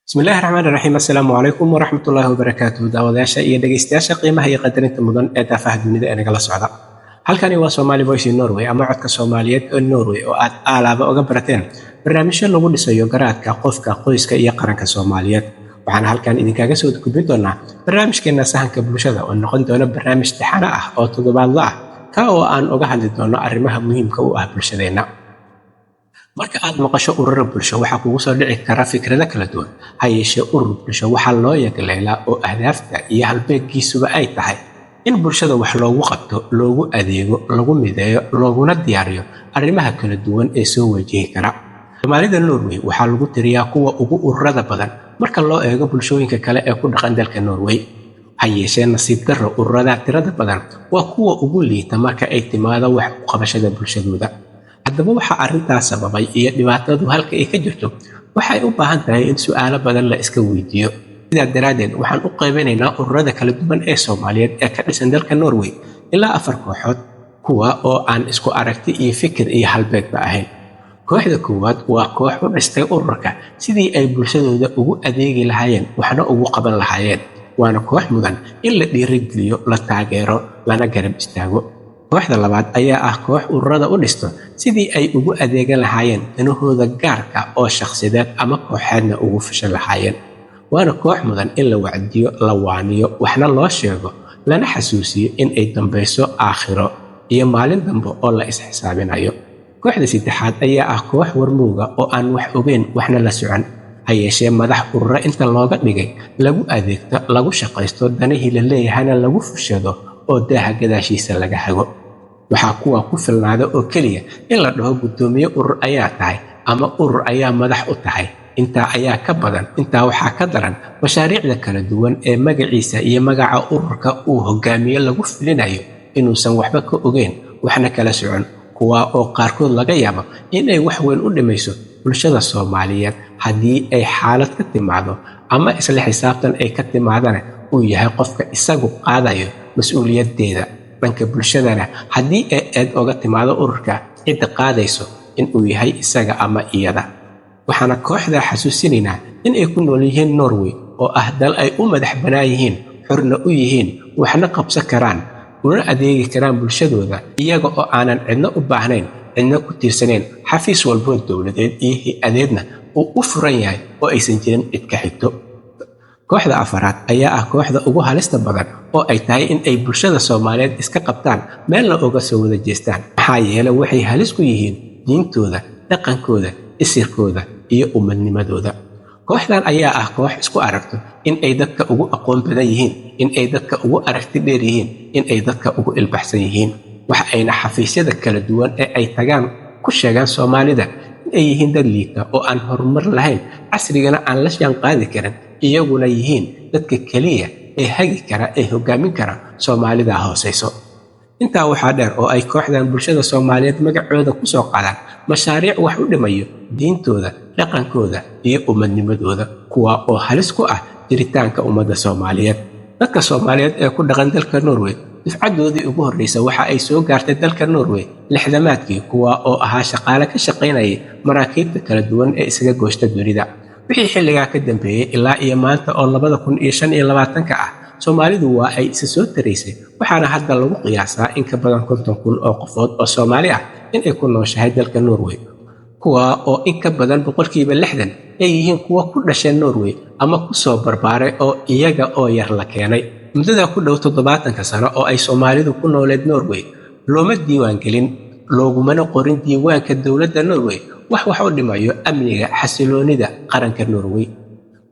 بسم الله الرحمن الرحيم. السلام عليكم ورحمة الله وبركاته. دعواتياشا iyo dhageystayaasha qiimaha iyo qadarinta mudan ee daafaha dunida ee nagala socda. Halkani waa Somali Voice Norway ama codka Soomaaliyeed ee Norway oo aad alaaba uga barateen barnaamijyo lagu dhisayo garaadka qofka, qoyska iyo qaranka Soomaaliyeed. Waxaan halkan idinkaga soo gudbin doonaa barnaamijkeena sahanka bulshada oo noqon doona barnaamij taxane ah oo toddobaadle ah ka oo aan uga hadli doono arrimaha muhiimka u ah bulshadeena. Marka aad maqasho urur bulsho waxa kugu soo dhici kara fikrado kala duwan. Ha yeeshee urur bulsho waxa loo yaqaanaa oo ahdaafta iyo halbeeggiisuba ay tahay in bulshada wax loogu qabto, loogu adeego, lagu mideeyo, looguna diyaariyo arrimaha kala duwan ee soo wajihi kara. Soomaalida Norway waxa lagu tiriyaa kuwa ugu ururada badan marka loo eego bulshooyinka kale ee ku dhaqan dalka Norway. Ha yeeshee nasiib darro ururada tirada badan waa kuwa ugu liita marka ay timaado wax u qabashada bulshadooda. haddaba waxa arrintaas sababay iyo dhibaatadu halka ay ka jirto waxay u baahan tahay in su'aalo badan la iska weydiiyo. sidaa daraadeed waxaan u qaybinaynaa ururada kala duwan ee Soomaaliyeed ee ka dhisan dalka Norway ilaa 4 kooxood kuwa oo aan isku aragti iyo fikir iyo halbeegba ahayn. Kooxda koowaad waa koox u dhistay ururka sidii ay bulshadooda ugu adeegi lahaayeen waxna ugu qaban lahaayeen. waana koox mudan in la dhiirigeliyo, la taageero, lana garab istaago. kooxda labaad ayaa ah koox ururada u dhisto sidii ay ugu adeegan lahaayeen danahooda gaarka oo shakhsiyadeed ama kooxeedna ugu fashan lahaayeen. waana koox mudan in la wacdiyo, la waaniyo, waxna loo sheego, lana xasuusiyo in ay dambayso aakhiro iyo maalin dambe oo la isxisaabinayo. kooxda saddexaad ayaa ah koox warmowga oo aan wax ogeyn, waxna la socon. ha yeeshee madax urura inta looga dhigay lagu adeegto, lagu shaqaysto, danihii la leeyahayna lagu fushado oo daaha gadaashiisa laga hago. waxaa kuwa ku filnaada oo keliya in la dhaho guddoomiye urur ayaa tahay ama urur ayaa madax u tahay. intaa ayaa ka badan, intaa waxaa ka daran mashaariicda kala duwan ee magaciisa iyo magaca ururka uu hogaamiyo lagu filinayo inuusan waxba ka ogeyn, waxna kala socon, kuwa oo qaarkood laga yaabo inay wax weyn u dhimayso bulshada Soomaaliyeed haddii ay xaalad ka timaado ama isla xisaabtan ay ka timaadana uu yahay qofka isagu qaadayo mas'uuliyaddeeda. dhanka bulshadana haddii ay eed oga timaado ururka cidda qaadayso inuu yahay isaga ama iyada. waxaana kooxda xasuusinaynaa in ay ku nool yihiin Norway oo ah dal ay u madax bannaan yihiin, xorna u yihiin, waxna qabsan karaan, una adeegi karaan bulshadooda iyaga oo aanan cidna u baahnayn, cidna ku tiirsanayn, xafiis walbo dowladeed iyo hay-adeedna uu u furan yahay oo aysan jirin cid ka xigto. kooxda afaraad ayaa ah kooxda ugu halista badan oo ay tahay in ay bulshada Soomaaliyeed iska qabtaan meelna uga soo wada jeestaan. maxaa yeelay waxay halis ku yihiin diintooda, dhaqankooda, isirkooda iyo ummadnimadooda. kooxdan ayaa ah koox isku aragto in ay dadka ugu aqoon badan yihiin, in ay dadka ugu aragti dheer yihiin, in ay dadka ugu ilbaxsan yihiin. waxa ayna xafiisyada kala duwan ee ay tagaan ku sheegaan Soomaalida in ay yihiin dad liita oo aan horumar lahayn, casrigana aan la jaan qaadi karin, iyaguna yihiin dadka kaliya ee hagi kara, ee hogaamin kara Soomaalida hooseyso. intaa waxaa dheer oo ay kooxdan bulshada Soomaaliyeed magacooda ku soo qaadaan mashaariic wax u dhimayo diintooda, dhaqankooda iyo ummadnimadooda, kuwa oo halis ku ah jiritaanka ummadda Soomaaliyeed. dadka Soomaaliyeed ee ku dhaqan dalka Norway dufcadoodii ugu horreysay waxa ay soo gaartay dalka Norway 60maadkii, kuwa oo ahaa shaqaale ka shaqaynayay maraakiibta kala duwan ee isaga gooshta dunida. wixii xilligaa ka dambeeyay ilaa iyo maanta oo 2025 ah, Soomaalidu waa ay isa soo taraysay, waxaana hadda lagu qiyaasaa in ka badan 50,000 oo qofood oo Soomaali ah in ay ku nooshahay dalka Norway, kuwa oo in ka badan 60% ay yihiin kuwa ku dhashay Norway ama ku soo barbaaray oo iyaga oo yar la keenay. muddada ku dhow 70 sano oo ay Soomaalidu ku nooleed Norway looma diiwaan gelin, loogumana qorin diiwaanka dowladda Norway wax u dhimayo amniga, xasiloonida qaranka Norway.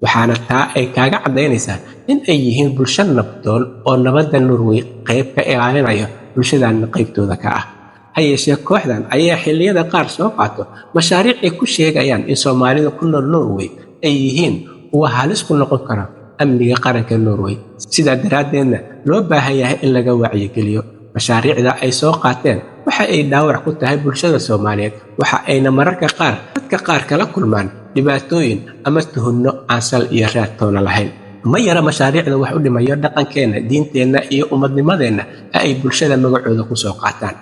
waxaana taa ay kaaga cadaynaysaa in ay yihiin bulsho nabdoon oo nabadda Norway qayb ka ilaalinayo bulshadana qaybtooda ka ah. ha yeeshee kooxdan ayaa xilliyada qaar soo qaato mashaariic ay ku sheegayaan in Soomaalida ku nool Norway ay yihiin kuwa halis ku noqon kara amniga qaranka Norway. sidaa daraadeedna loo baahan yahay in laga wacyigeliyo. mashaariicda ay soo qaateen waxa ay dhaawac ku tahay bulshada Soomaaliyeed, waxa ayna mararka qaar dadka qaar kala kulmaan dhibaatooyin ama tuhunno aan sal iyo raad toona lahayn. ma yara mashaariicda wax u dhimayo dhaqankeena, diinteenna iyo ummadnimadeenna ee ay bulshada magacooda ku soo qaataan.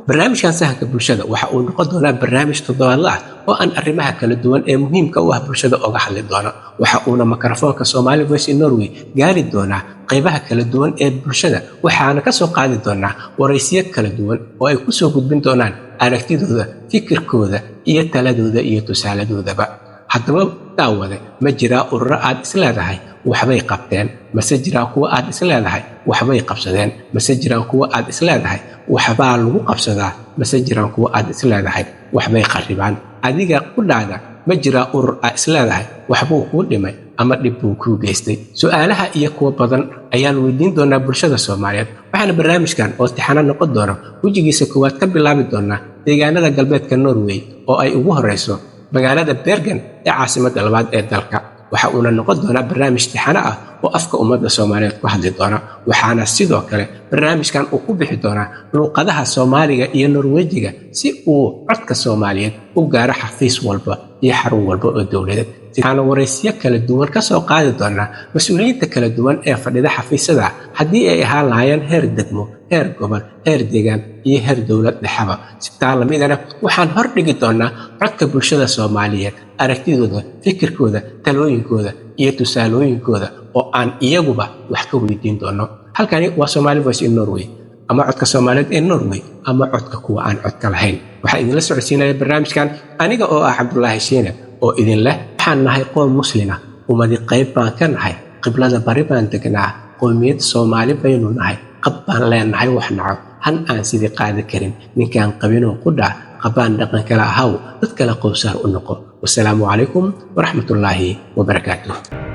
barnaamijkan sahanka bulshada waxa uu noqon doonaa barnaamij toddobaadle ah oo aan arrimaha kala duwan ee muhiimka u ah bulshada oga hadli doono. Waxa uuna makarafoonka Somali Voice in Norway gaari doonaa qaybaha kala duwan ee bulshada, waxaana ka soo qaadi doonaa waraysiyo kala duwan oo ay ku soo gudbin doonaan aragtidooda, fikirkooda iyo taladooda iyo tusaaladoodaba. Haddaba daawade, ma jiraa ururo aad isleedahay waxbay qabteen, mase jiraa kuwa aad isleedahay waxbay qabsadeen, mase jiraan kuwa aad isleedahay waxbaa lagu qabsadaa, mase jiraan kuwa aad isleedahay waxbay qarribaan? Adiga qudhaada ma jiraa urur aad isleedahay waxbuu kuu dhimay ama dhib buu kuu geystay? Su'aalaha iyo kuwa badan ayaan weydiin doonaa bulshada Soomaaliyeed, waxaana barnaamijkan oo tixano noqon doona wejigiisa koowaad ka bilaabi doonaa deegaanada galbeedka Norway oo ay ugu horeyso magaalada Bergen ee caasimadda labaad ee dalka. Waxa uuna noqon doonaa barnaamij tixano ah oo afka ummadda Soomaaliyeed ku hadli doona, waxaana sidoo kale barnaamijkan uu ku bixi doonaa luuqadaha Soomaaliga iyo Norwejiga si uu codka Soomaaliyeed u gaaro xafiis walba iyo xarun walba oo dowladeed. Waxaana waraysiyo kala duwan ka soo qaadi doonaa mas-uuliyiinta kala duwan ee fadhida xafiisyada, haddii ay ahaan lahaayeen heer degmo, heer gobol, heer deegaan iyo heer dowlad dhexaba. Sidaa lamidana waxaan hordhigi doonaa codka bulshada Soomaaliyeed, aragtidooda, fikirkooda, talooyinkooda iyo tusaalooyinkooda oo aan iyaguba wax ka weydiin doono. Halkani waa Somali Voice in Norway, ama codka Soomaaliyeed ee Norway, ama codka kuwa aan codka lahayn. Waxaa idinla socodsiinaya barnaamijkan aniga oo ah Cabdullaahi Shiine oo idin leh waxaan nahay qoom muslima, ummadi qayb baan ka nahay, qiblada bari baan degnaa, qowmiyad Soomaali baynu nahay, qab baan leenahay wax naco, han aan sidii qaadi karin, ninkaan qabinoo qudhaa, qabaan dhaqan kala ahaw, dad kale qowsaar u noqo. Wassalaamu calaykum waraxmatullaahi wabarakaatuh.